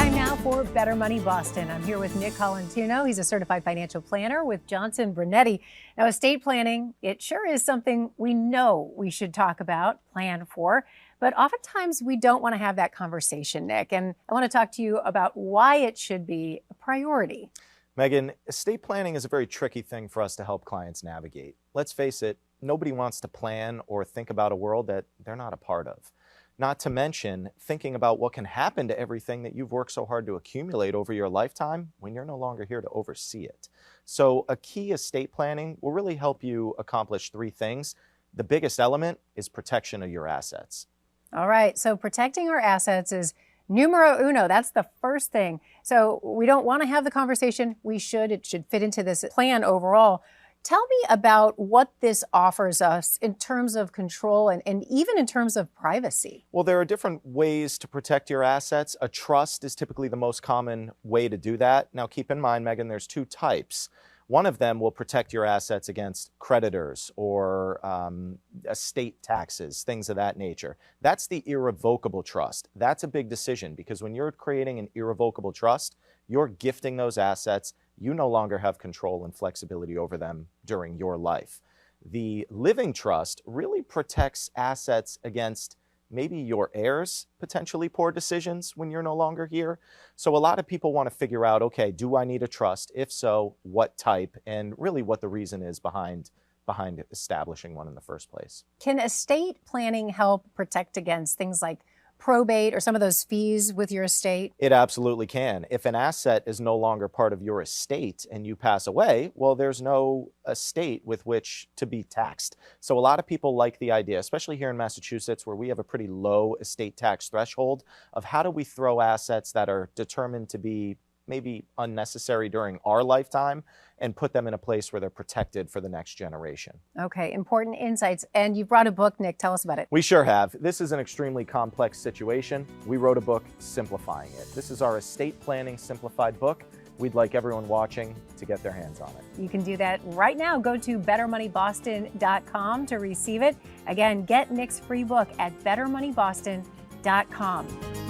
Time now for Better Money Boston. I'm here with Nick Colantuono. He's a certified financial planner with Johnson Brunetti. Now, estate planning, it sure is something we know we should talk about, plan for, but oftentimes we don't want to have that conversation, Nick. And I want to talk to you about why it should be a priority. Megan, estate planning is a very tricky thing for us to help clients navigate. Let's face it, nobody wants to plan or think about a world that they're not a part of. Not to mention thinking about what can happen to everything that you've worked so hard to accumulate over your lifetime when you're no longer here to oversee it. So a key estate planning will really help you accomplish three things. The biggest element is protection of your assets. All right, so protecting our assets is numero uno. That's the first thing. So we don't want to have the conversation. We should. It should fit into this plan overall. Tell me about what this offers us in terms of control and even in terms of privacy. Well, there are different ways to protect your assets. A trust is typically the most common way to do that. Now, keep in mind, Megan, there's two types. One of them will protect your assets against creditors or estate taxes, things of that nature. That's the irrevocable trust. That's a big decision because when you're creating an irrevocable trust, you're gifting those assets. You no longer have control and flexibility over them during your life. The living trust really protects assets against maybe your heirs' potentially poor decisions when you're no longer here. So a lot of people want to figure out, okay, do I need a trust? If so, what type? And really what the reason is behind establishing one in the first place. Can estate planning help protect against things like probate or some of those fees with your estate? It absolutely can. If an asset is no longer part of your estate and you pass away, well, there's no estate with which to be taxed. So a lot of people like the idea, especially here in Massachusetts, where we have a pretty low estate tax threshold, of how do we throw assets that are determined to be maybe unnecessary during our lifetime and put them in a place where they're protected for the next generation. Okay, important insights. And you brought a book, Nick. Tell us about it. We sure have. This is an extremely complex situation. We wrote a book simplifying it. This is our estate planning simplified book. We'd like everyone watching to get their hands on it. You can do that right now. Go to bettermoneyboston.com to receive it. Again, get Nick's free book at bettermoneyboston.com.